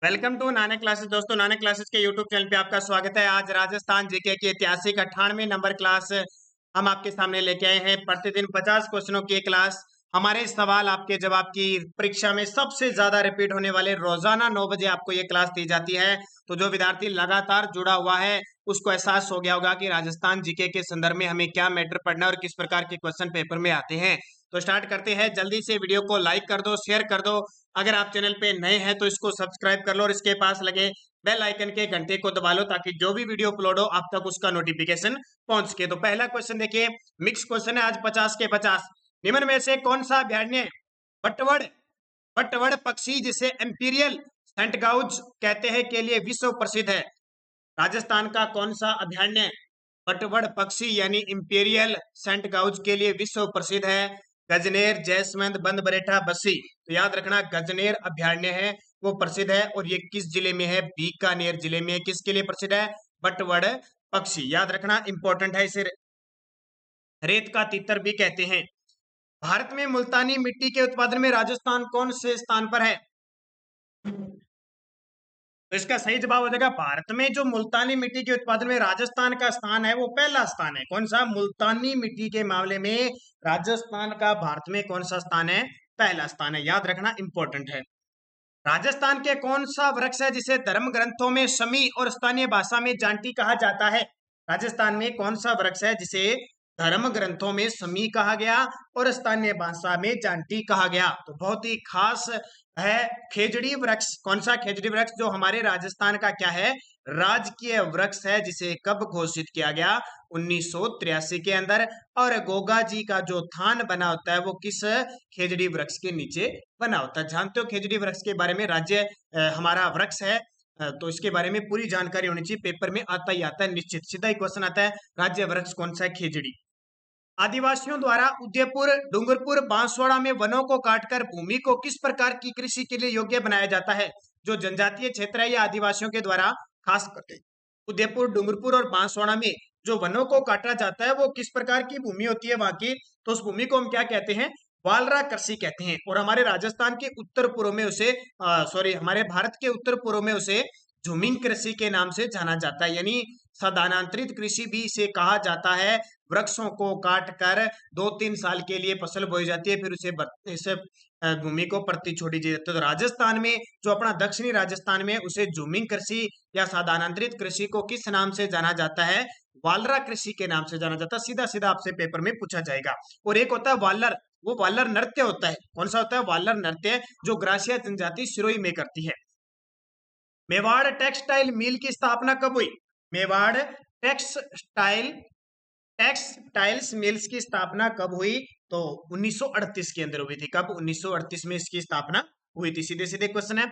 Welcome to Nanak classes. दोस्तों, Nanak classes के YouTube channel पे आपका स्वागत है। आज राजस्थान जीके की ऐतिहासिक 98 नंबर क्लास हम आपके सामने लेके आए हैं। प्रतिदिन 50 क्वेश्चनों की क्लास। हमारे सवाल आपके जवाब की परीक्षा में सबसे ज्यादा रिपीट होने वाले रोजाना 9 बजे आपको ये क्लास दी जाती है। तो जो विद्यार्थी लगातार जुड़ा हुआ है उसको एहसास हो गया होगा कि राजस्थान जीके के संदर्भ में हमें क्या मैटर पढ़ना है और किस प्रकार के क्वेश्चन पेपर में आते हैं। तो स्टार्ट करते हैं। जल्दी से वीडियो को लाइक कर दो, शेयर कर दो। अगर आप चैनल पे नए हैं तो इसको सब्सक्राइब कर लो और इसके पास लगे बेल आइकन के घंटे को दबा लो ताकि जो भी वीडियो अपलोड हो आप तक उसका नोटिफिकेशन पहुंच सके। तो पहला क्वेश्चन देखिए, मिक्स क्वेश्चन है आज 50 के 50। निम्न में से कौन सा अभयारण्य बटवड़ बटवड़ पक्षी जिसे एम्पीरियल सेंट गाउज कहते हैं के लिए विश्व प्रसिद्ध है? राजस्थान का कौन सा अभयारण्य बटवड़ पक्षी यानी इंपीरियल सेंट गाउज के लिए विश्व प्रसिद्ध है? गजनेर, जैसमंद, बंद बरेठा, बस्सी। तो याद रखना गजनेर अभयारण्य है वो प्रसिद्ध है और ये किस जिले में है? बीकानेर जिले में। किसके लिए प्रसिद्ध है? बटवड़ पक्षी। याद रखना, इंपॉर्टेंट है। इसे रेत का तीतर भी कहते हैं। भारत में मुल्तानी मिट्टी के उत्पादन में राजस्थान कौन से स्थान पर है? तो इसका सही जवाब हो जाएगा भारत में जो मुल्तानी मिट्टी के उत्पादन में राजस्थान का स्थान है वो पहला स्थान है। कौन सा? मुल्तानी मिट्टी के मामले में राजस्थान का भारत में कौन सा स्थान है? पहला स्थान है। याद रखना, इंपॉर्टेंट है। राजस्थान के कौन सा वृक्ष है जिसे धर्म ग्रंथों में शमी और स्थानीय भाषा में जांटी कहा जाता है? राजस्थान में कौन सा वृक्ष है जिसे धर्म ग्रंथों में शमी कहा गया और स्थानीय भाषा में जांटी कहा गया? तो बहुत ही खास है खेजड़ी वृक्ष। कौन सा खेजड़ी वृक्ष जो हमारे राजस्थान का क्या है? राजकीय वृक्ष है, जिसे कब घोषित किया गया? 1983 के अंदर। और गोगा जी का जो थान बना होता है वो किस खेजड़ी वृक्ष के नीचे बना होता है? जानते हो खेजड़ी वृक्ष के बारे में? राज्य हमारा वृक्ष है। तो इसके बारे में पूरी जानकारी होनी चाहिए, पेपर में आता ही आता है निश्चित। सीधा ही क्वेश्चन आता है, राज्य वृक्ष कौन सा है? खेजड़ी। आदिवासियों द्वारा उदयपुर, डूंगरपुर, बांसवाड़ा में वनों को काटकर भूमि को किस प्रकार की कृषि के लिए योग्य बनाया जाता है? जो जनजातीय क्षेत्र है या आदिवासियों के द्वारा खास करके उदयपुर, डूंगरपुर और बांसवाड़ा में जो वनों को काटा जाता है वो किस प्रकार की भूमि होती है वहां की? तो उस भूमि को हम क्या कहते हैं? वालरा कृषि कहते हैं। और हमारे राजस्थान के उत्तर पूर्व में उसे सॉरी हमारे भारत के उत्तर पूर्व में उसे झूमिंग कृषि के नाम से जाना जाता है, यानी स्थानांतरित कृषि भी इसे कहा जाता है। वृक्षों को काट कर 2-3 साल के लिए फसल बोई जाती है, फिर इसे भूमि को परती छोड़ी जाती है। तो राजस्थान में जो अपना दक्षिणी राजस्थान में उसे झूमिंग कृषि या स्थानांतरित कृषि को किस नाम से जाना जाता है? वालरा कृषि के नाम से जाना जाता है। सीधा सीधा आपसे पेपर में पूछा जाएगा। और एक होता है वालर, वो वालर नृत्य होता है। कौन सा होता है? वालर नृत्य, जो ग्रासीय जनजाति सिरोही में करती है। मेवाड़ टेक्सटाइल मिल की स्थापना कब हुई? मेवाड़ टेक्सटाइल टेक्सटाइल्स मिल्स की स्थापना कब हुई? तो 1938 के अंदर हुई थी। कब? 1938 में इसकी स्थापना हुई थी। सीधे सीधे क्वेश्चन है।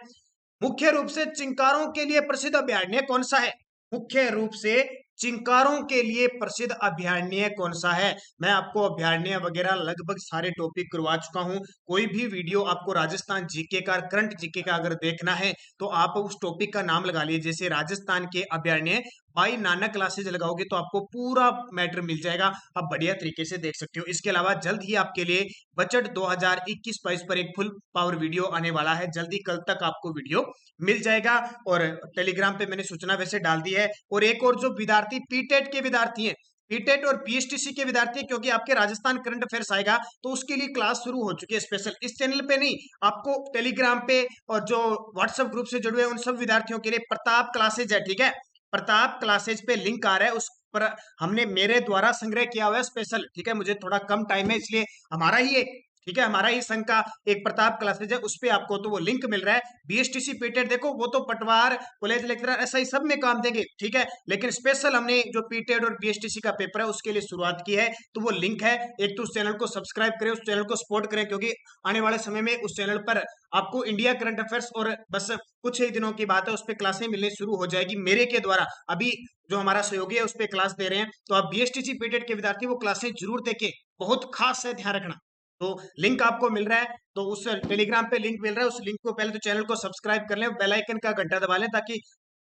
मुख्य रूप से चिंकारों के लिए प्रसिद्ध अभयारण्य कौन सा है? मुख्य रूप से चिंकारों के लिए प्रसिद्ध अभयारण्य कौन सा है? मैं आपको अभयारण्य वगैरह लगभग सारे टॉपिक करवा चुका हूं। कोई भी वीडियो आपको राजस्थान जीके का, करंट जीके का अगर देखना है तो आप उस टॉपिक का नाम लगा लीजिए, जैसे राजस्थान के अभयारण्य बाई नानक क्लासेज लगाओगे तो आपको पूरा मैटर मिल जाएगा। आप बढ़िया तरीके से देख सकते हो। इसके अलावा जल्द ही आपके लिए बजट 2021-22 पर एक फुल पावर वीडियो आने वाला है। जल्दी कल तक आपको वीडियो मिल जाएगा। और टेलीग्राम पे मैंने सूचना वैसे डाल दी है। और एक और जो विद्यार्थी पीटेट के विद्यार्थी हैं, पीटेट और पीएचटीसी के विद्यार्थी, क्योंकि आपके राजस्थान करंट अफेयर्स आएगा तो उसके लिए क्लास शुरू हो चुकी है स्पेशल। इस चैनल पे नहीं, आपको टेलीग्राम पे और जो व्हाट्सएप ग्रुप से जुड़े हुए उन सब विद्यार्थियों के लिए प्रताप क्लासेज है, ठीक है? प्रताप क्लासेज पे लिंक आ रहा है, उस पर हमने मेरे द्वारा संग्रह किया हुआ है स्पेशल, ठीक है? मुझे थोड़ा कम टाइम है इसलिए हमारा ही एक, ठीक है, हमारा ही संघ का एक प्रताप क्लासेज है, उस पे आपको तो वो लिंक मिल रहा है। बीएसटीसी पीटेट देखो, वो तो पटवार, कॉलेज लेक्चरर ऐसा ही सब में काम देंगे, ठीक है? लेकिन स्पेशल हमने जो पीटेट और बीएसटीसी का पेपर है उसके लिए शुरुआत की है, तो वो लिंक है। एक तो उस चैनल को सब्सक्राइब करें, उस चैनल को सपोर्ट करें, क्योंकि आने वाले समय में उस चैनल पर आपको इंडिया करंट अफेयर्स और बस कुछ ही दिनों की बात है उस पर क्लासें मिलने शुरू हो जाएगी मेरे के द्वारा। अभी जो हमारा सहयोगी है उस पर क्लास दे रहे हैं, तो आप बीएसटीसी पीटेट के विद्यार्थी वो क्लासें जरूर देखें, बहुत खास है, ध्यान रखना। तो लिंक आपको मिल रहा है, तो उस टेलीग्राम पे लिंक मिल रहा है, उस लिंक को पहले तो चैनल को सब्सक्राइब कर लें, बेल आइकन का घंटा दबा लें ताकि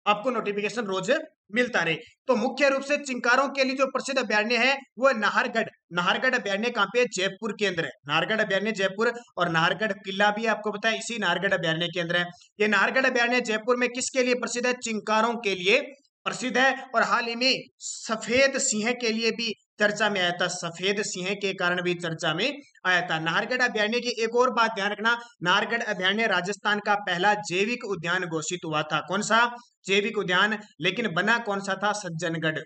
आपको नोटिफिकेशन रोज मिलता रहे। तो मुख्य रूप से चिंकारों के लिए जो प्रसिद्ध अभयारण्य है वो है नाहरगढ़। नाहरगढ़ अभयारण्य कहाँ पे है? जयपुर के अंदर है। नाहरगढ़ अभयारण्य जयपुर, और नाहरगढ़ किला भी आपको पता है इसी नाहरगढ़ अभयारण्य के अंदर है। ये नाहरगढ़ अभयारण्य जयपुर में किसके लिए प्रसिद्ध है? चिंकारों के लिए प्रसिद्ध है। और हाल ही में सफेद सिंह के लिए भी चर्चा में आया था, सफेद सिंह के कारण भी चर्चा में आया था। नाहरगढ़ अभयारण्य की एक और बात ध्यान रखना, नाहरगढ़ अभयारण्य राजस्थान का पहला जैविक उद्यान घोषित हुआ था। कौन सा जैविक उद्यान? लेकिन बना कौन सा था? सज्जनगढ़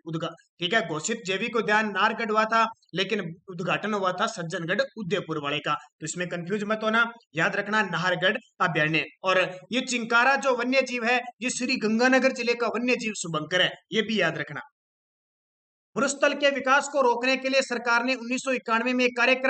ठीक है, घोषित जैविक उद्यान नाहरगढ़ हुआ था, लेकिन उद्घाटन हुआ था सज्जनगढ़ उदयपुर वाले का। तो इसमें कंफ्यूज मत होना, याद रखना नाहरगढ़ अभयारण्य। और ये चिंकारा जो वन्य जीव है ये श्री गंगानगर जिले का वन्य जीव शुभंकर है, ये भी याद रखना। मरुस्थल के विकास को रोकने के लिए सरकार ने 1991 में एक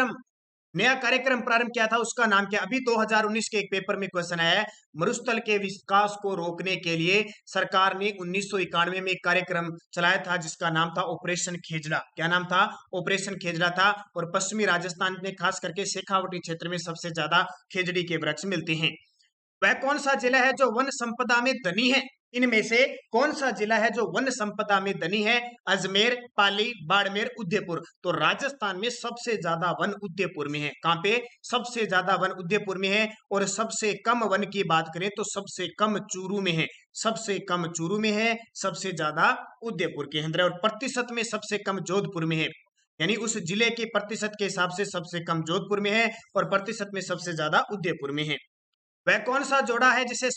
नया कार्यक्रम प्रारंभ किया था, उसका नाम क्या? अभी 2019 के एक पेपर में क्वेश्चन आया है, मरुस्थल के विकास को रोकने के लिए सरकार ने 1991 में एक कार्यक्रम चलाया था जिसका नाम था ऑपरेशन खेजड़ा। क्या नाम था? ऑपरेशन खेजड़ा था। और पश्चिमी राजस्थान में खास करके शेखावटी क्षेत्र में सबसे ज्यादा खेजड़ी के वृक्ष मिलते हैं। वह कौन सा जिला है जो वन संपदा में धनी है? इनमें से कौन सा जिला है जो वन संपदा में धनी है? अजमेर, पाली, बाड़मेर, उदयपुर। तो राजस्थान में सबसे ज्यादा वन उदयपुर में है। कहां पे? सबसे ज्यादा वन उदयपुर में है। और सबसे कम वन की बात करें तो सबसे कम चूरू में है, सबसे कम चूरू में है, सबसे ज्यादा उदयपुर के अंदर। और प्रतिशत में सबसे कम जोधपुर में है, यानी उस जिले के प्रतिशत के हिसाब से सबसे कम जोधपुर में है और प्रतिशत में सबसे ज्यादा उदयपुर में है। वह कौन सा जोड़ा है जिसे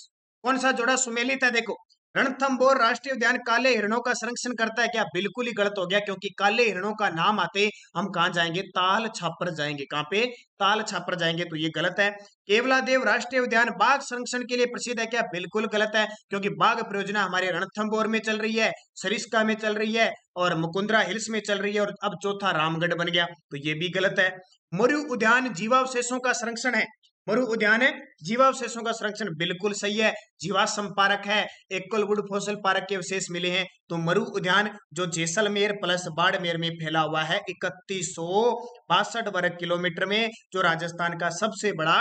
कौन सा जोड़ा सुमेलित है? देखो, रणथंभौर राष्ट्रीय उद्यान काले हिरणों का संरक्षण करता है क्या? बिल्कुल ही गलत हो गया, क्योंकि काले हिरणों का नाम आते हम कहां जाएंगे? ताल छापर जाएंगे। कहां पे? ताल छापर जाएंगे, तो ये गलत है। केवलादेव राष्ट्रीय उद्यान बाघ संरक्षण के लिए प्रसिद्ध है क्या? बिल्कुल गलत है, क्योंकि बाघ परियोजना हमारे रणथंभौर में चल रही है, सरिस्का में चल रही है और मुकुंदरा हिल्स में चल रही है, और अब चौथा रामगढ़ बन गया, तो ये भी गलत है। मरु उद्यान जीवावशेषों का संरक्षण है। मरु उद्यान है जीवावशेषों का संरक्षण, बिल्कुल सही है। जीवाश्म पार्क है, एकलवुड फॉसिल पार्क के अवशेष मिले हैं। तो मरु उद्यान जो जैसलमेर प्लस बाड़मेर में फैला हुआ है 3162 वर्ग किलोमीटर में, जो राजस्थान का सबसे बड़ा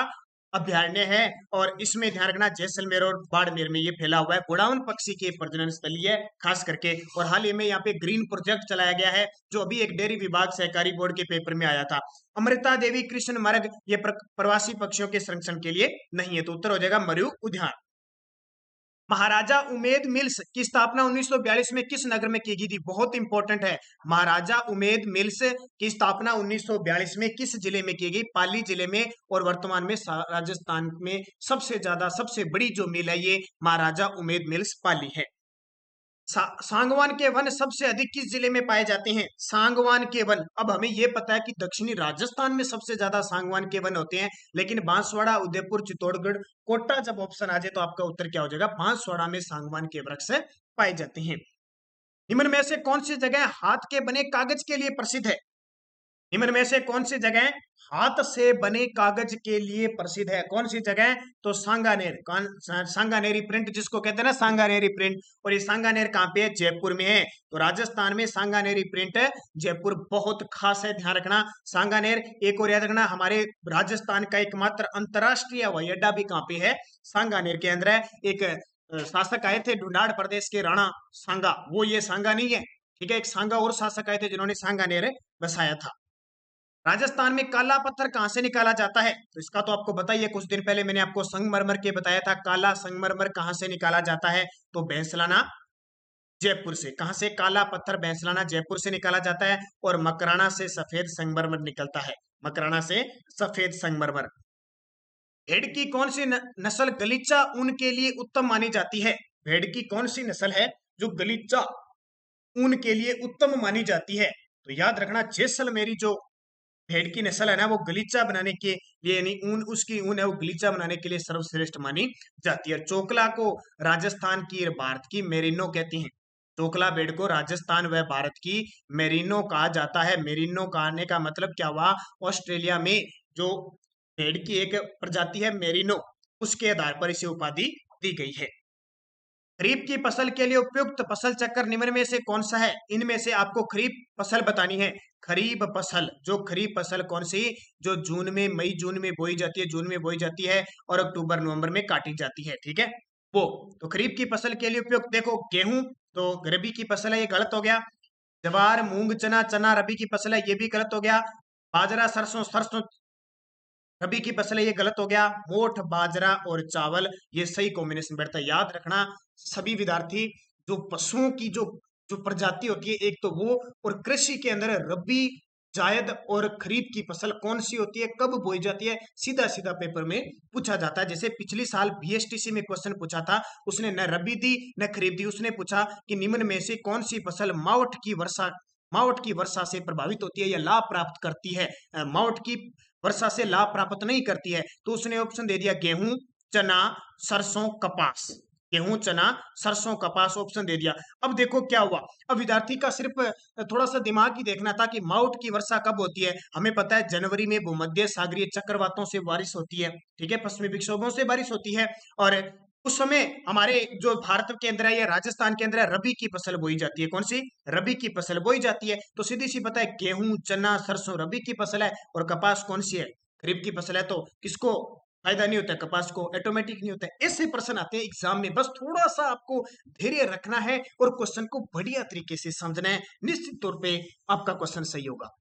अभयारण्य है। और इसमें ध्यान रखना जैसलमेर और बाड़मेर में ये फैला हुआ है। गोडाउन पक्षी के प्रजनन स्थली है खास करके। और हाल ही में यहाँ पे ग्रीन प्रोजेक्ट चलाया गया है, जो अभी एक डेयरी विभाग सहकारी बोर्ड के पेपर में आया था। अमृता देवी कृष्ण मार्ग ये प्रवासी पक्षियों के संरक्षण के लिए नहीं है, तो उत्तर हो जाएगा मरु उद्यान। महाराजा उमेद मिल्स की स्थापना 1942 में किस नगर में की गई थी? बहुत इंपॉर्टेंट है। महाराजा उमेद मिल्स की स्थापना 1942 में किस जिले में की गई? पाली जिले में। और वर्तमान में राजस्थान में सबसे ज्यादा सबसे बड़ी जो मिल है ये महाराजा उमेद मिल्स पाली है। सांगवान के वन सबसे अधिक किस जिले में पाए जाते हैं? सांगवान के वन, अब हमें यह पता है कि दक्षिणी राजस्थान में सबसे ज्यादा सांगवान के वन होते हैं, लेकिन बांसवाड़ा, उदयपुर, चित्तौड़गढ़, कोटा जब ऑप्शन आ जाए तो आपका उत्तर क्या हो जाएगा? बांसवाड़ा में सांगवान के वृक्ष पाए जाते हैं। निम्न में से कौन सी जगह हाथ के बने कागज के लिए प्रसिद्ध है? निम्न में से कौन सी जगह हाथ से बने कागज के लिए प्रसिद्ध है? कौन सी जगह? तो सांगानेर, सांगानेरी प्रिंट जिसको कहते हैं ना, सांगानेरी प्रिंट। और ये सांगानेर कहाँ पे है? जयपुर में है। तो राजस्थान में सांगानेरी प्रिंट है, जयपुर बहुत खास है, ध्यान रखना। सांगानेर, एक और याद रखना, हमारे राजस्थान का एकमात्र अंतरराष्ट्रीय हवाई अड्डा भी कहाँ पे है? सांगानेर के अंदर है। एक शासक आए थे ढूंढाड़ प्रदेश के, राणा सांगा, वो ये सांगा नहीं है, ठीक है। एक सांगा और शासक आए थे जिन्होंने सांगानेर बसाया था। राजस्थान में काला पत्थर कहां से निकाला जाता है? तो इसका तो आपको बताइए, कुछ दिन पहले मैंने आपको संगमरमर के बताया था। काला संगमरमर कहां से निकाला जाता है? तो भैंसलाना, जयपुर से। कहां से? काला पत्थर भैंसलाना, जयपुर से निकाला जाता है। और मकराना से सफेद संगमरमर निकलता है, मकराना से सफेद संगमरमर। भेड़ की कौन सी नस्ल गलीचा ऊन के लिए उत्तम मानी जाती है? भेड़ की कौन सी नस्ल है जो गलीचा ऊन के लिए उत्तम मानी जाती है? तो याद रखना, जैसलमेरी जो भेड़ की नस्ल है ना, वो गलीचा बनाने के लिए, यानी ऊन, उसकी ऊन है वो गलीचा बनाने के लिए सर्वश्रेष्ठ मानी जाती है। चोकला को राजस्थान की, भारत की मेरिनो कहती हैं। चोकला भेड़ को राजस्थान व भारत की मेरिनो कहा जाता है। मेरिनो कहने का मतलब क्या हुआ? ऑस्ट्रेलिया में जो भेड़ की एक प्रजाति है मेरिनो, उसके आधार पर इसे उपाधि दी गई है। खरीफ की फसल के लिए उपयुक्त फसल चक्र निम्न में से कौन सा है? इनमें से आपको खरीफ फसल बतानी है। खरीफ फसल, जो खरीफ फसल कौन सी? जो जून में, मई जून में बोई जाती है, जून में बोई जाती है और अक्टूबर नवंबर में काटी जाती है, ठीक है। वो। तो खरीफ की फसल के लिए उपयुक्त देखो गेहूं, तो रबी की फसल है, ये गलत हो गया। जवार, मूंग, चना, चना रबी की फसल है, ये भी गलत हो गया। बाजरा, सरसों, सरसों रबी की फसल है, ये गलत हो गया। मोठ, बाजरा और चावल, ये सही कॉम्बिनेशन बैठता है। याद रखना सभी विद्यार्थी, जो पशुओं की जो जो प्रजाति होती है एक तो वो, और कृषि के अंदर रबी, जायद और खरीफ की फसल कौन सी होती है, कब बोई जाती है, सीधा सीधा पेपर में पूछा जाता है। जैसे पिछली साल बीएसटीसी में क्वेश्चन पूछा था, उसने न रबी दी न खरीफ दी, उसने पूछा कि निम्न में से कौन सी फसल मावठ की वर्षा से प्रभावित होती है या लाभ प्राप्त करती है, मावठ की वर्षा से लाभ प्राप्त नहीं करती है। तो उसने ऑप्शन दे दिया गेहूं, चना, सरसों, कपास। गेहूं, चना, सरसों, कपास ऑप्शन दे दिया। अब देखो क्या हुआ, अब विद्यार्थी का सिर्फ थोड़ा सा दिमाग ही देखना था कि माउट की वर्षा कब होती है। हमें पता है जनवरी में भूमध्य सागरीय चक्रवातों से बारिश होती है, ठीक है, पश्चिमी विक्षोभों से बारिश होती है। और उस समय हमारे जो भारत के अंदर है या राजस्थान के अंदर है, रबी की फसल बोई जाती है। कौन सी? रबी की फसल बोई जाती है। तो सीधी सी पता है गेहूं, चना, सरसों रबी की फसल है, और कपास कौन सी है? खरीफ की फसल है। तो किसको फायदा नहीं होता है? कपास को। ऑटोमेटिक नहीं होता है। ऐसे प्रश्न आते हैं एग्जाम में, बस थोड़ा सा आपको धैर्य रखना है और क्वेश्चन को बढ़िया तरीके से समझना है, निश्चित तौर पे आपका क्वेश्चन सही होगा।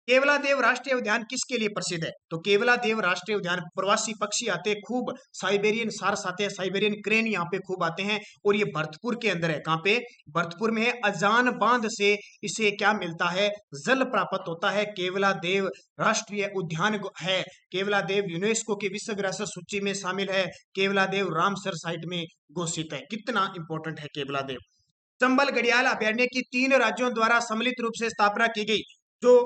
केवलादेव राष्ट्रीय उद्यान किसके लिए प्रसिद्ध है? तो केवलादेव राष्ट्रीय उद्यान, प्रवासी पक्षी आते हैं खूब, साइबेरियन सार्स आते हैं, साइबेरियन क्रेन यहाँ पे खूब आते हैं, और ये भरतपुर के अंदर है। कहाँ पे? भरतपुर में है। अजान बांध से इसे क्या मिलता है? जल प्राप्त होता है। केवलादेव राष्ट्रीय उद्यान है। केवलादेव यूनेस्को की विश्व विरासत सूची में शामिल है। केवलादेव रामसर साइट में घोषित है। कितना इंपॉर्टेंट है केवलादेव। चंबल घड़ियाल अभयारण्य की 3 राज्यों द्वारा सम्मिलित रूप से स्थापना की गई। जो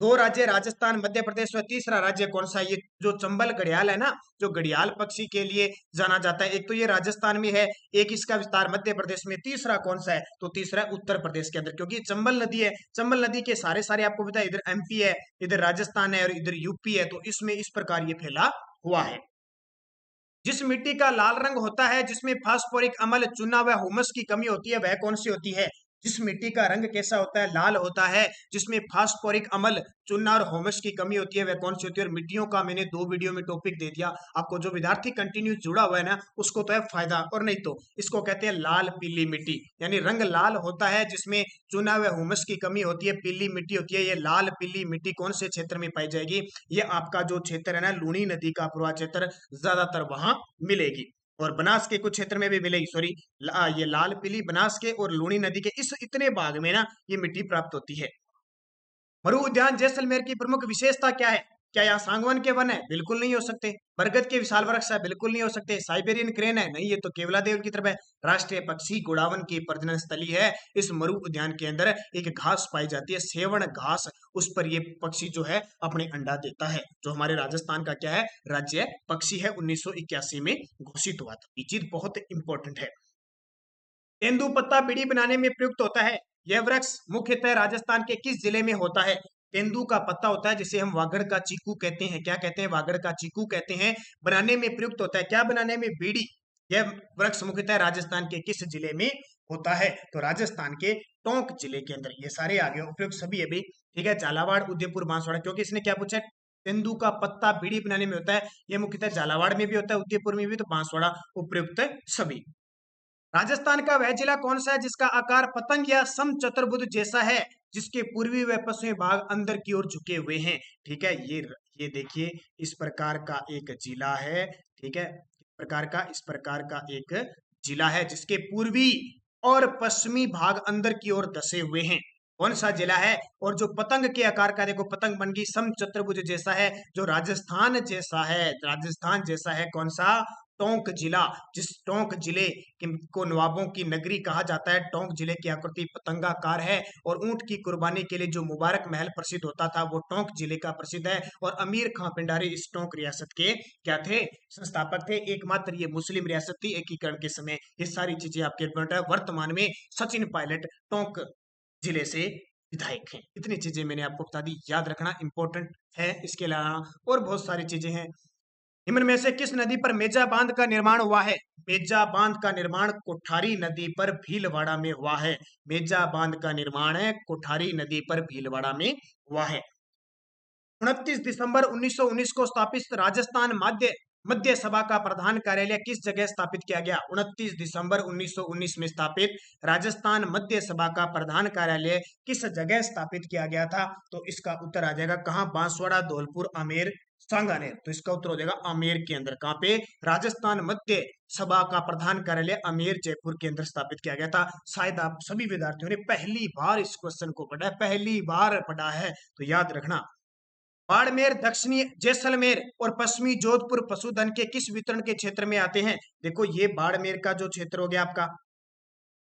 2 राज्य राजस्थान, मध्य प्रदेश और तीसरा राज्य कौन सा है? ये जो चंबल घड़ियाल है ना, जो घड़ियाल पक्षी के लिए जाना जाता है, एक तो ये राजस्थान में है, एक इसका विस्तार मध्य प्रदेश में, तीसरा कौन सा है? तो तीसरा उत्तर प्रदेश के अंदर, क्योंकि चंबल नदी है। चंबल नदी के सारे सारे आपको पता है, इधर एमपी है, इधर राजस्थान है और इधर यूपी है। तो इसमें इस प्रकार ये फैला हुआ है। जिस मिट्टी का लाल रंग होता है, जिसमें फास्फोरिक अम्ल, चूना व हुमस की कमी होती है, वह कौन सी होती है? जिस मिट्टी का रंग कैसा होता है? लाल होता है, जिसमें फास्फोरिक अम्ल, चूना और हुमस की कमी होती है, वह कौन सी होती है? और मिट्टियों का मैंने 2 वीडियो में टॉपिक दे दिया आपको। जो विद्यार्थी कंटिन्यू जुड़ा हुआ है ना, उसको तो है फायदा, और नहीं तो इसको कहते हैं लाल पीली मिट्टी। यानी रंग लाल होता है, जिसमें चूना व हुमस की कमी होती है, पीली मिट्टी होती है। ये लाल पीली मिट्टी कौन से क्षेत्र में पाई जाएगी? ये आपका जो क्षेत्र है ना, लूनी नदी का पूर्वा क्षेत्र, ज्यादातर वहां मिलेगी। और बनास के कुछ क्षेत्र में भी मिलेगी। सॉरी, ये लाल पीली बनास के और लूनी नदी के इस इतने भाग में ना ये मिट्टी प्राप्त होती है। मरु उद्यान जैसलमेर की प्रमुख विशेषता क्या है? क्या यहाँ सांगवान के वन है? बिल्कुल नहीं हो सकते। बरगद के विशाल वृक्ष है? बिल्कुल नहीं हो सकते। साइबेरियन क्रेन है? नहीं, ये तो केवलादेव की तरफ है। राष्ट्रीय पक्षी गुड़ावन की प्रजनन स्थली है। इस मरु उद्यान के अंदर एक घास पाई जाती है, सेवण घास, उस पर ये पक्षी जो है अपने अंडा देता है। जो हमारे राजस्थान का क्या है? राज्य पक्षी है, 1981 में घोषित हुआ था। ये चीज बहुत इंपॉर्टेंट है। तेंदुपत्ता बीड़ी बनाने में प्रयुक्त होता है। यह वृक्ष मुख्यतः राजस्थान के किस जिले में होता है? तेंदु का पत्ता होता है, जिसे हम वागड़ का चीकू कहते हैं। क्या कहते हैं? वागड़ का चीकू कहते हैं। बनाने में प्रयुक्त होता है, क्या बनाने में? बीड़ी। यह वृक्ष मुख्यतः राजस्थान के किस जिले में होता है? तो राजस्थान के टोंक जिले के अंदर। ये सारे आगे उपयुक्त सभी अभी, ठीक है। झालावाड़, उदयपुर, बांसवाड़ा, क्योंकि इसने क्या पूछा है? तेंदु का पत्ता बीड़ी बनाने में होता है। यह मुख्यतः झालावाड़ में भी होता है, उदयपुर में भी, तो बांसवाड़ा उपयुक्त सभी। राजस्थान का वह जिला कौन सा है जिसका आकार पतंग या समचतुर्भुज जैसा है, जिसके पूर्वी व पश्चिमी भाग अंदर की ओर झुके हुए हैं? ठीक है, ये देखिए, इस प्रकार का एक जिला है, ठीक है, इस प्रकार का एक जिला है जिसके पूर्वी और पश्चिमी भाग अंदर की ओर धसे हुए हैं। कौन सा जिला है? और जो पतंग के आकार का, देखो पतंग बन गई, समचतुर्भुज जैसा है, जो राजस्थान जैसा है, राजस्थान जैसा है, कौन सा? टोंक जिला। जिस टोंक जिले को नवाबों की नगरी कहा जाता है, टोंक जिले की आकृति पतंगाकार है। और ऊंट की कुर्बानी के लिए जो मुबारक महल प्रसिद्ध होता था, वो टोंक जिले का प्रसिद्ध है। और अमीर खां पिंडारी इस टोंक रियासत के क्या थे? संस्थापक थे। एकमात्र ये मुस्लिम रियासत थी एकीकरण के समय। ये सारी चीजें आपके पॉइंट है। वर्तमान में सचिन पायलट टोंक जिले से विधायक हैं। इतनी चीजें मैंने आपको बता दी, याद रखना इंपॉर्टेंट है। इसके अलावा और बहुत सारी चीजें हैं। निम्न में से किस नदी पर मेजा बांध का निर्माण हुआ है? मेजा बांध का निर्माण कोठारी नदी पर भीलवाड़ा में हुआ है। मेजा बांध का निर्माण है कोठारी नदी पर भीलवाड़ा में हुआ है। 29 दिसंबर 1919 को स्थापित राजस्थान माध्य मध्य सभा का प्रधान कार्यालय किस जगह स्थापित किया गया? 29 दिसंबर 1919 में स्थापित राजस्थान मध्य सभा का प्रधान कार्यालय किस जगह स्थापित किया गया था? तो इसका उत्तर आ जाएगा कहाँ? बांसवाड़ा, धौलपुर, आमेर, सांगानेर। तो इसका उत्तर हो जाएगा आमेर के अंदर। कहाँ पे? राजस्थान मध्य सभा का प्रधान कार्यालय आमेर, जयपुर के अंदर स्थापित किया गया था। शायद आप सभी विद्यार्थियों ने पहली बार इस क्वेश्चन को पढ़ा है, पहली बार पढ़ा है, तो याद रखना। बाड़मेर दक्षिणी जैसलमेर और पश्चिमी जोधपुर पशुधन के किस वितरण के क्षेत्र में आते हैं? देखो ये बाड़मेर का जो क्षेत्र हो गया आपका,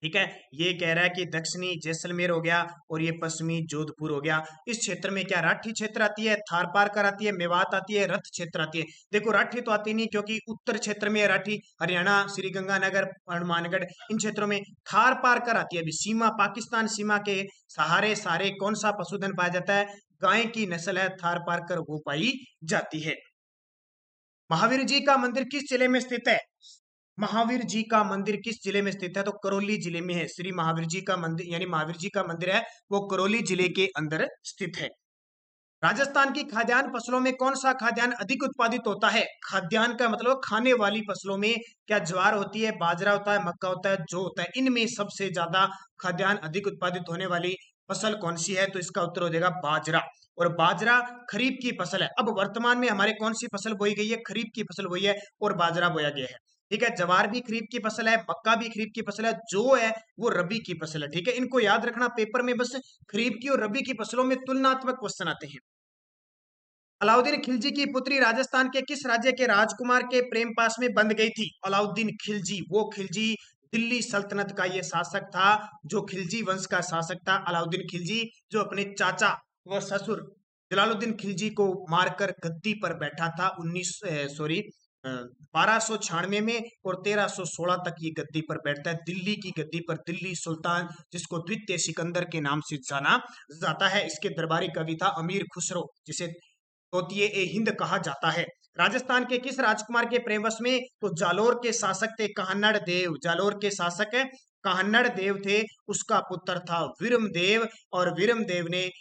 ठीक है, ये कह रहा है कि दक्षिणी जैसलमेर हो गया और ये पश्चिमी जोधपुर हो गया। इस क्षेत्र में क्या राठी क्षेत्र आती है, थार पारकर आती है, मेवात आती है, रथ क्षेत्र आती है? देखो राठी तो आती नहीं क्योंकि उत्तर क्षेत्र में है राठी, हरियाणा, श्री गंगानगर, हनुमानगढ़, इन क्षेत्रों में। थार पारकर आती है, अभी सीमा, पाकिस्तान सीमा के सहारे सारे कौन सा पशुधन पाया जाता है? गाय की नस्ल है थार पारकर, वो पाई जाती है। महावीर जी का मंदिर किस जिले में स्थित है? महावीर जी का मंदिर किस जिले में स्थित है? तो करौली जिले में है। श्री महावीर जी का मंदिर यानी महावीर जी का मंदिर है वो करौली जिले के अंदर स्थित है। राजस्थान की खाद्यान्न फसलों में कौन सा खाद्यान्न अधिक उत्पादित होता है? खाद्यान्न का मतलब खाने वाली फसलों में क्या ज्वार होती है, बाजरा होता है, मक्का होता है, जौ होता है? इनमें सबसे ज्यादा खाद्यान्न अधिक उत्पादित होने वाली फसल कौन सी है? तो इसका उत्तर हो जाएगा बाजरा। और बाजरा खरीफ की फसल है। अब वर्तमान में हमारे कौन सी फसल बोई गई है? खरीफ की फसल बोई है और बाजरा बोया गया है। ठीक है, जवार भी खरीफ की फसल है, मक्का भी खरीफ की फसल है, जो है वो रबी की फसल है। ठीक है, इनको याद रखना, पेपर में बस खरीफ की और रबी की फसलों में तुलनात्मक क्वेश्चन आते हैं। अलाउद्दीन खिलजी की पुत्री राजस्थान के किस राज्य के राजकुमार के प्रेम पास में बंध गई थी? अलाउद्दीन खिलजी, वो खिलजी दिल्ली सल्तनत का ये शासक था, जो खिलजी वंश का शासक था अलाउद्दीन खिलजी, जो अपने चाचा व ससुर जलालुद्दीन खिलजी को मारकर गद्दी पर बैठा था 1296 में, और 1316 तक ये गद्दी पर बैठता है। दिल्ली की गद्दी पर दिल्ली सुल्तान, जिसको द्वितीय सिकंदर के नाम से जाना जाता है। इसके दरबारी कवि था अमीर खुसरो, जिसे तोतिए ए हिंद कहा जाता है। राजस्थान के किस राजकुमार के प्रेमवश में? तो जालोर के शासक थे काहन्नड़ देव, जालोर के शासक काहन्नड़ देव थे, उसका पुत्र था विरम देव, और विरम देव ने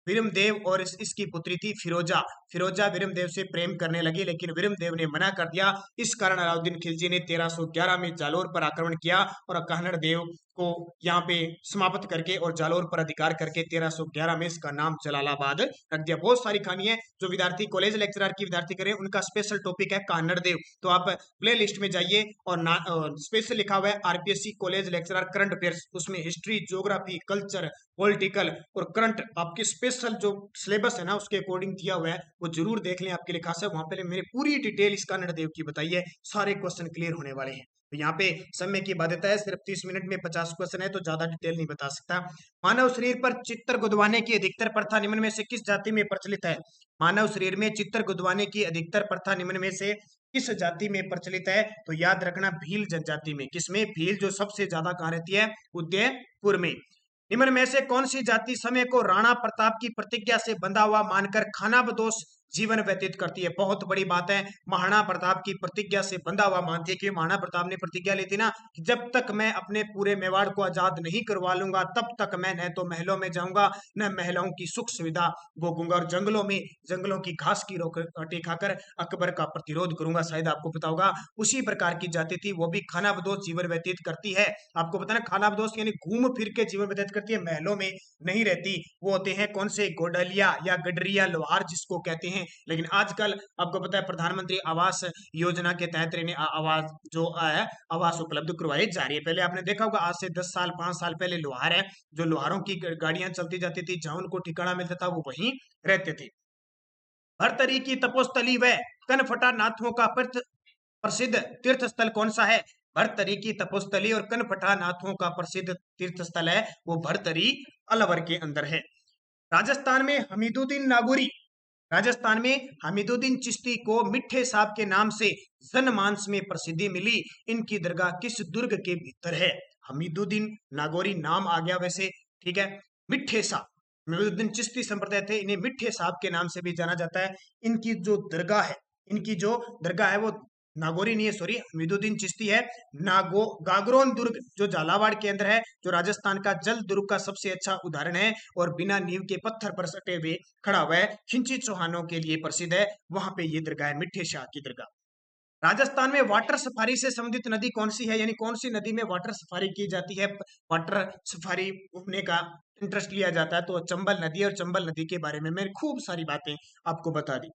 विरम देव और इसकी पुत्री थी फिरोजा, फिरोजा विरम देव से प्रेम करने लगी, लेकिन विरम देव ने मना कर दिया। इस कारण अलाउद्दीन खिलजी ने 1311 में जालोर पर आक्रमण किया और काहन्नड़ देव को यहाँ पे समाप्त करके और जालोर पर अधिकार करके 1311 में इसका नाम जलालाबाद रख दिया। बहुत सारी कहानी है, जो विद्यार्थी कॉलेज लेक्चरर की विद्यार्थी करें उनका स्पेशल टॉपिक है काहन्नड़ देव। तो आप प्ले लिस्ट में जाइए और स्पेशल लिखा हुआ है RPSC college lecturer current affairs, उसमें हिस्ट्री, ज्योग्राफी, कल्चर, पॉलिटिकल और करंट आपके स्पेशल जो सिलेबस है ना उसके अकॉर्डिंग दिया हुआ है, वो जरूर देख लें। आपके लिए खास है, वहां पे मैंने पूरी डिटेल इस काहन्नड़ देव की बताई है, सारे क्वेश्चन क्लियर होने वाले हैं। तो यहाँ पे समय की बाध्यता है, सिर्फ 30 मिनट में 50 क्वेश्चन है, तो ज्यादा डिटेल नहीं बता सकता। मानव शरीर पर चित्र गुदवाने की अधिकतर प्रथा निम्न में से किस जाति में प्रचलित है? मानव शरीर में चित्र गुदवाने की अधिकतर प्रथा निम्न में से किस जाति में प्रचलित है? तो याद रखना भील जनजाति में। किसमें? भील, जो सबसे ज्यादा कहाँ रहती है? उदयपुर में। निम्न में से कौन सी जाति समय को राणा प्रताप की प्रतिज्ञा से बंधा हुआ मानकर खानाबदोश जीवन व्यतीत करती है? बहुत बड़ी बात है, महाराणा प्रताप की प्रतिज्ञा से बंधा हुआ मानती है कि महाराणा प्रताप ने प्रतिज्ञा ली थी ना कि जब तक मैं अपने पूरे मेवाड़ को आजाद नहीं करवा लूंगा तब तक मैं न तो महलों में जाऊंगा न महिलाओं की सुख सुविधा भोगूंगा, और जंगलों की घास की रोटी खाकर अकबर का प्रतिरोध करूंगा। शायद आपको पता होगा, उसी प्रकार की जाति थी, वो भी खानाबदोश जीवन व्यतीत करती है। आपको पता ना, खानाबदोश यानी घूम फिर के जीवन व्यतीत करती है, महलों में नहीं रहती। वो होते हैं कौन से? गोडलिया या गडरिया लोहार जिसको कहते हैं। लेकिन आजकल आपको पता है प्रधानमंत्री आवास योजना के तहत इन्हें आवास जो है आवास उपलब्ध करवाई जा रही है। पहले आपने देखा होगा, आज से 10 साल 5 साल पहले लोहार है, जो लोहारों की गाड़ियां चलती जाती थी, जहां उनको ठिकाना मिलता था वो वहीं रहते थे। भरतरी की तपोस्थली व कनफटा नाथों का प्रसिद्ध तीर्थ स्थल कौन सा है? भरतरी की तपोस्थली और कनफटा नाथों का प्रसिद्ध तीर्थ स्थल है वो भरतरी, अलवर के अंदर है। राजस्थान में हमीदुद्दीन नागौरी, राजस्थान में हमीदुद्दीन चिश्ती को मिठे साहब के नाम से जनमानस में प्रसिद्धि मिली। इनकी दरगाह किस दुर्ग के भीतर है? हमीदुद्दीन नागौरी नाम आ गया वैसे, ठीक है। मिठे साहब, हमीदुद्दीन चिश्ती संप्रदाय थे, इन्हें मिठे साहब के नाम से भी जाना जाता है। इनकी जो दरगाह है वो नागौरी नहीं है, सॉरी, हमीदुद्दीन चिश्ती है। गागरोन दुर्ग जो झालावाड़ के अंदर है, जो राजस्थान का जल दुर्ग का सबसे अच्छा उदाहरण है और बिना नींव के पत्थर पर सटे हुए खड़ा हुआ है, खिंची चौहानों के लिए प्रसिद्ध है। वहां पे ये दरगाह है, मिठे शाह की दरगाह। राजस्थान में वाटर सफारी से संबंधित नदी कौन सी है, यानी कौन सी नदी में वाटर सफारी की जाती है, वाटर सफारी घूमने का इंटरेस्ट लिया जाता है, तो चंबल नदी। और चंबल नदी के बारे में मैंने खूब सारी बातें आपको बता दी।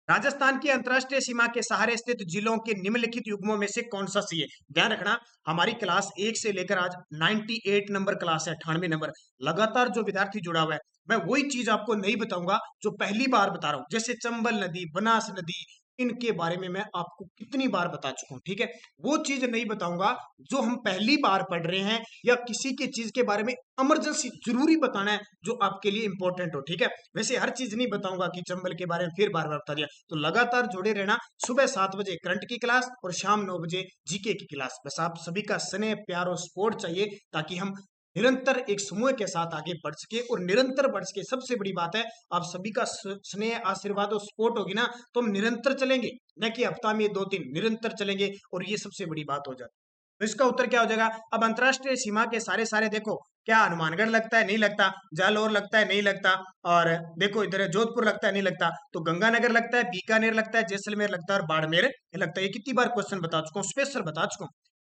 राजस्थान की अंतर्राष्ट्रीय सीमा के सहारे स्थित जिलों के निम्नलिखित युग्मों में से कौन सा सही है। ध्यान रखना, हमारी क्लास 1 से लेकर आज 98 नंबर क्लास है, 98 नंबर, लगातार जो विद्यार्थी जुड़ा हुआ है, मैं वही चीज आपको नहीं बताऊंगा जो पहली बार बता रहा हूं। जैसे चंबल नदी, बनास नदी, इनके बारे में मैं आपको कितनी बार बता चुका हूं, ठीक है। वो चीज नहीं बताऊंगा जो हम पहली बार पढ़ रहे हैं, या किसी की चीज के बारे में इमरजेंसी जरूरी बताना है जो आपके लिए इंपॉर्टेंट हो, ठीक है। वैसे हर चीज नहीं बताऊंगा कि चंबल के बारे में फिर बार बार बता दिया। तो लगातार जुड़े रहना, सुबह 7 बजे करंट की क्लास और शाम 9 बजे जीके की क्लास। बस आप सभी का स्नेह, प्यार और सपोर्ट चाहिए, ताकि हम निरंतर एक समूह के साथ आगे बढ़ सके, और निरंतर बढ़ सके। सबसे बड़ी बात है, आप सभी का स्नेह, आशीर्वाद और सपोर्ट होगी ना, तो हम निरंतर चलेंगे, न कि हफ्ता में 2-3, निरंतर चलेंगे, और ये सबसे बड़ी बात हो जाती है। तो इसका उत्तर क्या हो जाएगा। अब अंतरराष्ट्रीय सीमा के सारे सारे देखो, क्या हनुमानगढ़ लगता है, नहीं लगता। जालौर लगता है, नहीं लगता। और देखो इधर जोधपुर लगता है, नहीं लगता। तो गंगानगर लगता है, बीकानेर लगता है, जैसलमेर लगता है, और बाड़मेर लगता है। ये कितनी बार क्वेश्चन बता चुका हूँ, स्पेशल बता चुका हूँ।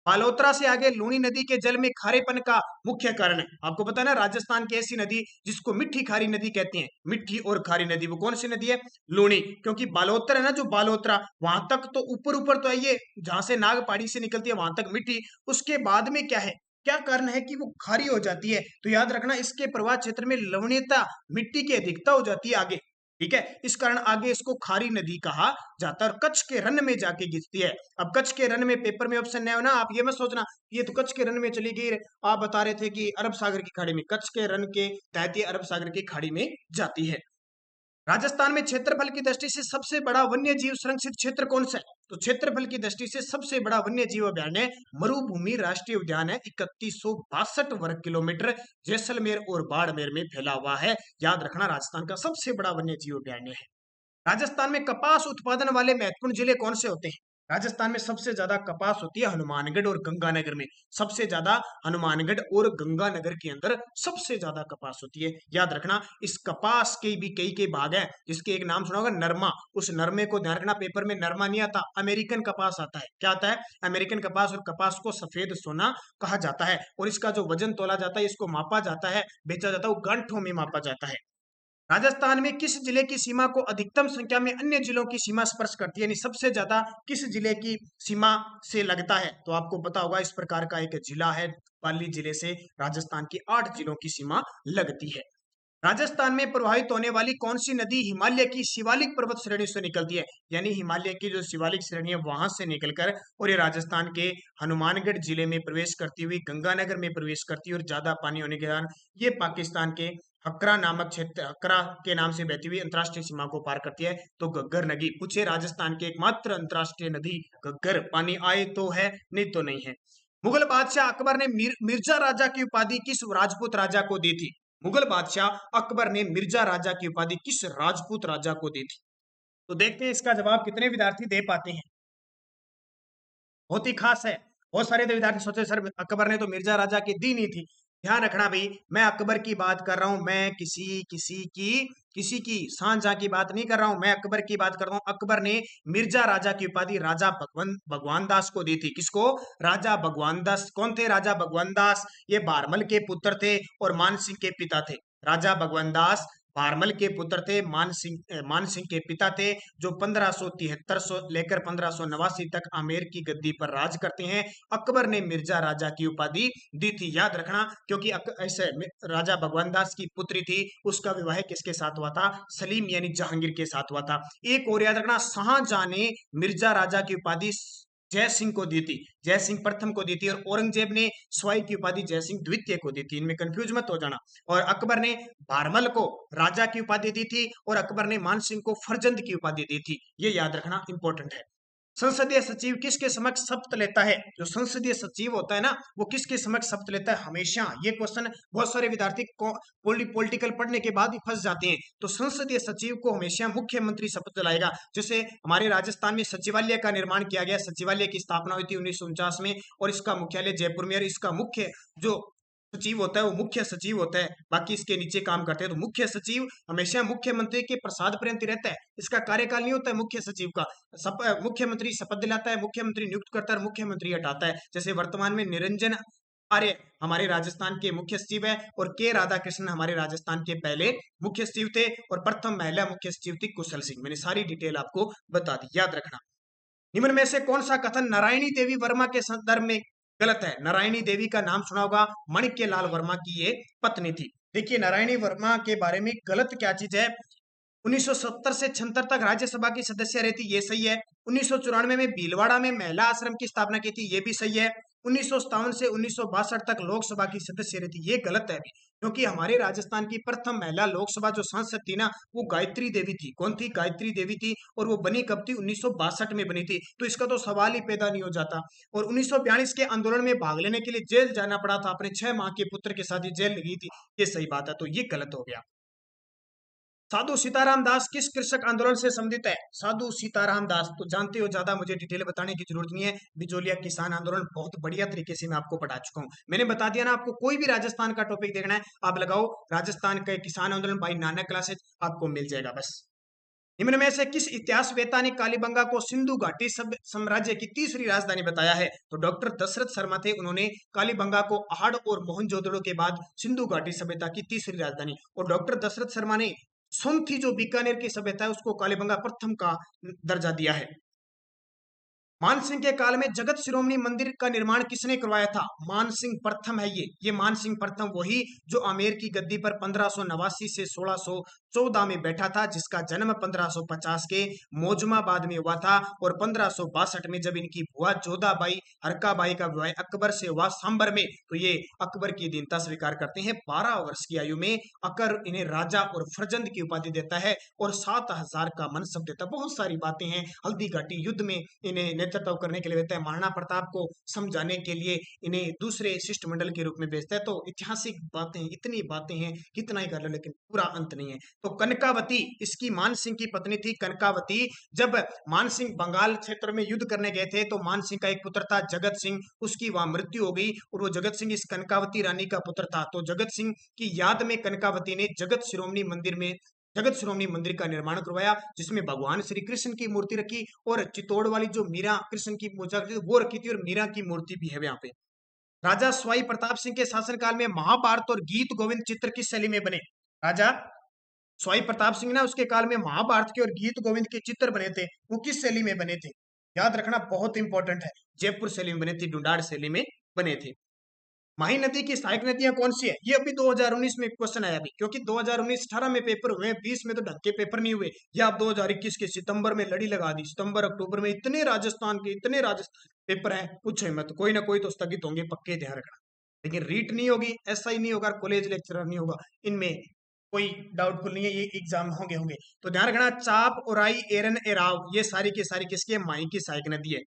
बालोतरा से आगे लूनी नदी के जल में खारेपन का मुख्य कारण है। आपको पता है ना, राजस्थान की ऐसी नदी जिसको मिट्टी खारी नदी कहती हैं, मिट्टी और खारी नदी, वो कौन सी नदी है, लूनी। क्योंकि बालोतर है ना, जो बालोतरा, वहां तक तो ऊपर ऊपर तो है ये, जहां से नागपाड़ी से निकलती है वहां तक मिट्टी, उसके बाद में क्या है, क्या कारण है कि वो खारी हो जाती है। तो याद रखना, इसके प्रवाह क्षेत्र में लवणीयता, मिट्टी की अधिकता हो जाती है आगे, ठीक है। इस कारण आगे इसको खारी नदी कहा जाता है, और कच्छ के रन में जाके गिरती है। अब कच्छ के रन में पेपर में ऑप्शन नहीं हो ना, आप ये मत सोचना ये तो कच्छ के रन में चली गई। आप बता रहे थे कि अरब सागर की खाड़ी में, कच्छ के रन के तहत ये अरब सागर की खाड़ी में जाती है। राजस्थान में क्षेत्रफल की दृष्टि से सबसे बड़ा वन्य जीव संरक्षित क्षेत्र कौन सा है। तो क्षेत्रफल की दृष्टि से सबसे बड़ा वन्य जीव अभयारण्य मरुभूमि राष्ट्रीय उद्यान है, 3162 वर्ग किलोमीटर, जैसलमेर और बाड़मेर में फैला हुआ है। याद रखना, राजस्थान का सबसे बड़ा वन्य जीव अभयारण्य है। राजस्थान में कपास उत्पादन वाले महत्वपूर्ण जिले कौन से होते हैं। राजस्थान में सबसे ज्यादा कपास होती है हनुमानगढ़ और गंगानगर में, सबसे ज्यादा हनुमानगढ़ और गंगानगर के अंदर सबसे ज्यादा कपास होती है। याद रखना, इस कपास के भी कई भाग हैं, जिसके एक नाम सुना होगा, नरमा। उस नरमे को ध्यान रखना, पेपर में नरमा नहीं आता, अमेरिकन कपास आता है। क्या आता है, अमेरिकन कपास। और कपास को सफेद सोना कहा जाता है, और इसका जो वजन तोला जाता है, इसको मापा जाता है, बेचा जाता है, वो गांठों में मापा जाता है। राजस्थान में किस जिले की सीमा को अधिकतम संख्या में अन्य जिलों की सीमा स्पर्श करती है, यानी सबसे ज्यादा किस जिले की सीमा से लगता है। तो आपको पता होगा, इस प्रकार का एक जिला है, पाली जिले से राजस्थान की 8 जिलों की सीमा लगती है। राजस्थान में प्रवाहित होने वाली कौन सी नदी हिमालय की शिवालिक पर्वत श्रेणी से निकलती है, यानी हिमालय की जो शिवालिक श्रेणी है वहां से निकलकर, और ये राजस्थान के हनुमानगढ़ जिले में प्रवेश करती हुई गंगानगर में प्रवेश करती है, और ज्यादा पानी होने के कारण ये पाकिस्तान के हकरा नामक क्षेत्र, हकरा के नाम से बहती हुई अंतरराष्ट्रीय सीमा को पार करती है। तो घग्गर नदी, पूछे राजस्थान की एकमात्र अंतरराष्ट्रीय नदी घग्गर, पानी आए तो है, नहीं तो नहीं है। मुगल बादशाह अकबर ने मिर्जा राजा की उपाधि किस राजपूत राजा को दी थी। मुगल बादशाह अकबर ने मिर्जा राजा की उपाधि किस राजपूत राजा को दी थी। तो देखते हैं इसका जवाब कितने विद्यार्थी दे पाते हैं। बहुत ही खास है। बहुत सारे तो विद्यार्थी सोचे सर अकबर ने तो मिर्जा राजा की दी नहीं थी। ध्यान रखना भाई, मैं अकबर की बात कर रहा हूं, मैं किसी की शाहजहां की बात नहीं कर रहा हूं, मैं अकबर की बात कर रहा हूं। अकबर ने मिर्जा राजा की उपाधि राजा भगवान दास को दी थी। किसको, राजा भगवान दास। कौन थे राजा भगवान दास, ये बारमल के पुत्र थे और मान सिंह के पिता थे। राजा भगवान दास भारमल के पुत्र थे, मान सिंह के पिता थे, जो 1573 से लेकर 1589 तक आमेर की गद्दी पर राज करते हैं। अकबर ने मिर्जा राजा की उपाधि दी थी। याद रखना, क्योंकि ऐसे राजा भगवान दास की पुत्री थी, उसका विवाह किसके साथ हुआ था, सलीम यानी जहांगीर के साथ हुआ था। एक और याद रखना, शाहजहां ने मिर्जा राजा की उपाधि जय सिंह को दी थी, जय सिंह प्रथम को दी थी, और औरंगजेब ने सवाई की उपाधि जय सिंह द्वितीय को दी थी। इनमें कंफ्यूज मत हो जाना। और अकबर ने भारमल को राजा की उपाधि दी थी, और अकबर ने मान सिंह को फरजंद की उपाधि दी थी। ये याद रखना, इंपॉर्टेंट है। संसदीय सचिव किसके समक्ष शपथ लेता है। जो संसदीय सचिव होता है ना, वो किसके समक्ष शपथ लेता है हमेशा। ये क्वेश्चन बहुत सारे विद्यार्थी पॉलिटिकल पढ़ने के बाद ही फंस जाते हैं। तो संसदीय सचिव को हमेशा मुख्यमंत्री शपथ दिलाएगा। जैसे हमारे राजस्थान में सचिवालय का निर्माण किया गया, सचिवालय की स्थापना हुई थी 1949 में, और इसका मुख्यालय जयपुर में, और इसका मुख्य जो सचिव होता है वो मुख्य सचिव होता है, बाकी इसके नीचे काम करते हैं। तो मुख्य सचिव हमेशा मुख्यमंत्री के प्रसाद पर्यंत ही रहता है, इसका कार्यकाल नहीं होता है मुख्य सचिव का। मुख्यमंत्री शपथ दिलाता है, मुख्यमंत्री नियुक्त करता है, मुख्यमंत्री हटाता है। जैसे वर्तमान में निरंजन आर्य हमारे राजस्थान के मुख्य सचिव है, और के राधाकृष्णन हमारे राजस्थान के पहले मुख्य सचिव थे, और प्रथम महिला मुख्य सचिव थी कुशल सिंह। मैंने सारी डिटेल आपको बता दी, याद रखना। निम्न में से कौन सा कथन नारायणी देवी वर्मा के संदर्भ में गलत है? नारायणी देवी का नाम सुना होगा, माणिक्य लाल वर्मा की ये पत्नी थी। देखिए नारायणी वर्मा के बारे में गलत क्या चीज है। 1970 से 76 तक राज्यसभा की सदस्य रहती, ये सही है। 1994 में भीलवाड़ा में महिला आश्रम की स्थापना की थी, ये भी सही है। 1957 से 1962 तक लोकसभा की सदस्य रहती, ये गलत है अभी, क्योंकि हमारे राजस्थान की प्रथम महिला लोकसभा जो सांसद थी ना, वो गायत्री देवी थी। कौन थी? गायत्री देवी थी। और वो बनी कब थी? 1962 में बनी थी। तो इसका तो सवाल ही पैदा नहीं हो जाता। और 1942 के आंदोलन में भाग लेने के लिए जेल जाना पड़ा था, अपने 6 माह के पुत्र के साथ ही जेल लगी थी, ये सही बात है, तो ये गलत हो गया। साधु सीताराम दास किस कृषक आंदोलन से संबंधित है? साधु सीताराम दास तो जानते हो, ज्यादा मुझे डिटेल बताने की जरूरत नहीं है। बिजोलिया किसान आंदोलन बहुत बढ़िया तरीके से मैं आपको पढ़ा चुका हूं। मैंने बता दिया ना, आपको कोई भी राजस्थान का टॉपिक देखना है आप लगाओ राजस्थान का किसान आंदोलन बाई नानक क्लासेज, आपको मिल जाएगा बस। निम्न में से किस इतिहासवेत्ता ने कालीबंगा को सिंधु घाटी साम्राज्य की तीसरी राजधानी बताया है? तो डॉक्टर दशरथ शर्मा थे, उन्होंने कालीबंगा को आहड़ और मोहनजोदड़ो के बाद सिंधु घाटी सभ्यता की तीसरी राजधानी। और डॉक्टर दशरथ शर्मा ने सुन थी जो बीकानेर की सभ्यता है उसको कालीबंगा प्रथम का दर्जा दिया है। मानसिंह के काल में जगत शिरोमणि मंदिर का निर्माण किसने करवाया था? मानसिंह प्रथम है ये मानसिंह प्रथम, वही जो आमेर की गद्दी पर 1589 से 1614 में बैठा था, जिसका जन्म 1550 के मौजमाबाद में हुआ था। और 1562 में जब इनकी बुआ जोधाबाई हरकाबाई का विवाह अकबर से हुआ सांबर में, तो ये अकबर की दीनता स्वीकार करते हैं। 12 वर्ष की आयु में अकबर इन्हें राजा और फरजंद की उपाधि देता है, और 7000 का मनसब देता है। बहुत सारी बातें हैं। हल्दी घाटी युद्ध में इन्हें नेतृत्व करने के लिए देता है। महाराणा प्रताप को समझाने के लिए इन्हें दूसरे शिष्टमंडल के रूप में भेजता है। तो ऐतिहासिक बातें, इतनी बातें हैं, कितना ही कर लो लेकिन पूरा अंत नहीं है। तो कनकावती इसकी मानसिंह की पत्नी थी। कनकावती, जब मानसिंह बंगाल क्षेत्र में युद्ध करने गए थे तो मानसिंह का एक पुत्र था जगत सिंह, उसकी वहां मृत्यु हो गई, और वो जगत सिंह इस कनकावती रानी का पुत्र था। तो जगत सिंह की याद में कनकावती ने जगत शिरोमणि मंदिर का निर्माण करवाया, जिसमें भगवान श्री कृष्ण की मूर्ति रखी, और चित्तौड़ वाली जो मीरा कृष्ण की पूजा करती थी वो रखी थी, और मीरा की मूर्ति भी है यहाँ पे। राजा स्वाई प्रताप सिंह के शासनकाल में महाभारत और गीत गोविंद चित्र किस शैली में बने? राजा स्वाई प्रताप सिंह ना, उसके काल में महाभारत के और गीत गोविंद के चित्र बने थे, वो किस शैली में बने थे? याद रखना, बहुत इंपॉर्टेंट है। जयपुर शैली में बने थे, ढूंढाड़ शैली में बने थे। माही नदी की सहायक नदियां कौन सी है? ये अभी 2019 में क्वेश्चन आया अभी, क्योंकि 2019-18 में पेपर हुए, 20 में तो ढंग के पेपर नहीं हुए। ये आप 2021 के सितंबर में लड़ी लगा दी, सितंबर अक्टूबर में इतने राजस्थान पेपर हैं, पूछो मत, कोई ना कोई तो स्थगित होंगे, पक्के ध्यान रखना। लेकिन रीट नहीं होगी, ऐसा ही नहीं होगा, कॉलेज लेक्चरर नहीं होगा, इनमें कोई डाउटफुल नहीं है, ये एग्जाम होंगे। तो ध्यान रखना, चाप, उराई, एरन, एराव, ये सारी की सारी किसकी है? माही की सहायक नदी है।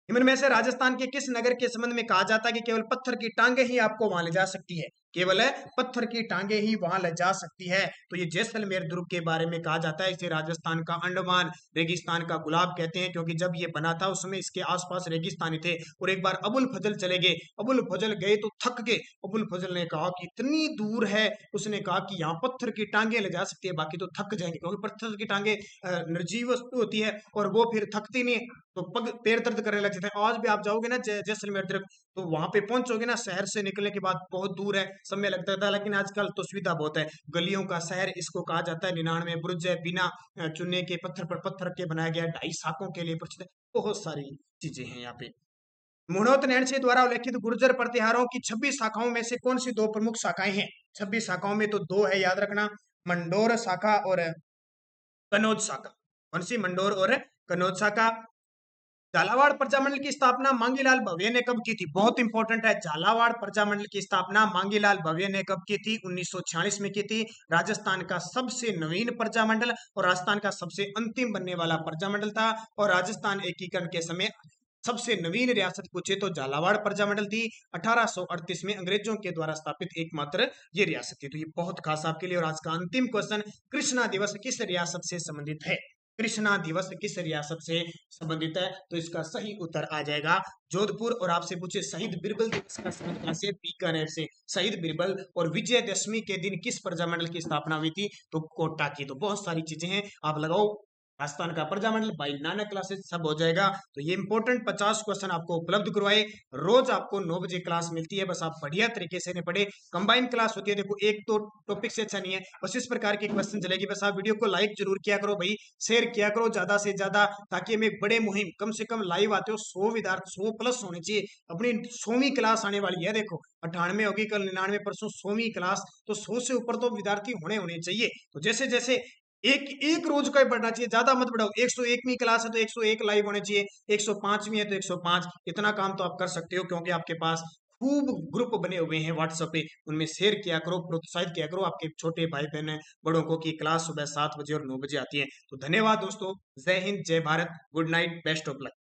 निम्न में से राजस्थान के किस नगर के संबंध में कहा जाता है कि केवल पत्थर की टांगे ही आपको वहां ले जा सकती है? केवल पत्थर की टांगे ही वहां ले जा सकती है। तो ये जैसलमेर दुर्ग के बारे में कहा जाता है। इसे राजस्थान का अंडमान रेगिस्तान का गुलाब कहते हैं, क्योंकि जब ये बना था उसमें इसके आसपास रेगिस्तानी थे। और एक बार अबुल फजल चले गए, अबुल फजल गए तो थक गए। अबुल फजल ने कहा कि इतनी दूर है, उसने कहा कि यहाँ पत्थर की टांगे ले जा सकती है, बाकी तो थक जाएंगे, क्योंकि पत्थर की टांगे निर्जीव वस्तु होती है और वो फिर थकती नहीं है, तो पग पैर दर्द करने लग जाते हैं। आज भी आप जाओगे ना जैसलमेर तरफ, तो वहां पे पहुंचोगे ना, शहर से निकलने के बाद बहुत दूर है, समय लगता था, लेकिन आजकल तो सुविधा बहुत है। गलियों का शहर इसको कहा जाता है। 99 बुर्ज है, बिना चुने के पत्थर पर पत्थर के बनाया गया, 2.5 शाखों के लिए प्रसिद्ध है। बहुत सारी चीजें हैं यहाँ पे। मुणोत नैणसी द्वारा उल्लेखित गुर्जर प्रतिहारों की 26 शाखाओं में से कौन सी 2 प्रमुख शाखाएं हैं? 26 शाखाओं में तो 2 है, याद रखना, मंडोर शाखा और कनौज शाखा। कौन सी? मंडोर और कनौज शाखा। झालावाड़ प्रजामंडल की स्थापना मांगीलाल भव्य ने कब की थी? बहुत इंपॉर्टेंट है। झालावाड़ प्रजामंडल की स्थापना मांगीलाल भव्य ने कब की थी? 1946 में की थी। राजस्थान का सबसे नवीन प्रजामंडल और राजस्थान का सबसे अंतिम बनने वाला प्रजामंडल था। और राजस्थान एकीकरण के समय सबसे नवीन रियासत पूछे तो झालावाड़ प्रजामंडल थी। 1838 में अंग्रेजों के द्वारा स्थापित एकमात्र ये रियासत थी। तो ये बहुत खास आपके लिए। और आज का अंतिम क्वेश्चन, कृष्णा दिवस किस रियासत से संबंधित है? कृष्णा दिवस किस रियासत से संबंधित है? तो इसका सही उत्तर आ जाएगा जोधपुर। और आपसे पूछे शहीद बिरबल दिवस का संबंध कहां से? बीकानेर से। शहीद बिरबल। और विजयदशमी के दिन किस प्रजामंडल की स्थापना हुई थी? तो कोटा की। तो बहुत सारी चीजें हैं, आप लगाओ राजस्थान का प्रजामंडल, भाई नानक क्लासेस, सब हो जाएगा। तो ये इंपॉर्टेंट 50 क्वेश्चन आपको उपलब्ध करवाए। रोज आपको 9 बजे क्लास मिलती है, बस आप बढ़िया तरीके से पढ़े। कंबाइंड क्लास होती है, देखो एक तो टॉपिक से अच्छा नहीं है, बस इस प्रकार की क्वेश्चन चलेगी। बस आप वीडियो को लाइक जरूर किया करो भाई, शेयर किया करो ज्यादा से ज्यादा, ताकि हम एक बड़े मुहिम, कम से कम लाइव आते हो 100 विद्यार्थी, 100 प्लस होने चाहिए। अपनी 100वीं क्लास आने वाली है, देखो 98 होगी कल, 99, परसों 100वीं क्लास। तो 100 से ऊपर तो विद्यार्थी होने होने चाहिए। तो जैसे जैसे एक एक रोज का ही बढ़ना चाहिए, ज्यादा मत बढ़ाओ। 101वीं क्लास है तो 101 लाइव होने चाहिए, 105वीं है तो 105। इतना काम तो आप कर सकते हो, क्योंकि आपके पास खूब ग्रुप बने हुए हैं व्हाट्सएप पे, उनमें शेयर किया करो, प्रोत्साहित किया करो आपके छोटे भाई बहन बड़ों को, की क्लास सुबह 7 बजे और 9 बजे आती है। तो धन्यवाद दोस्तों, जय हिंद, जय Bharat, good night, best of luck.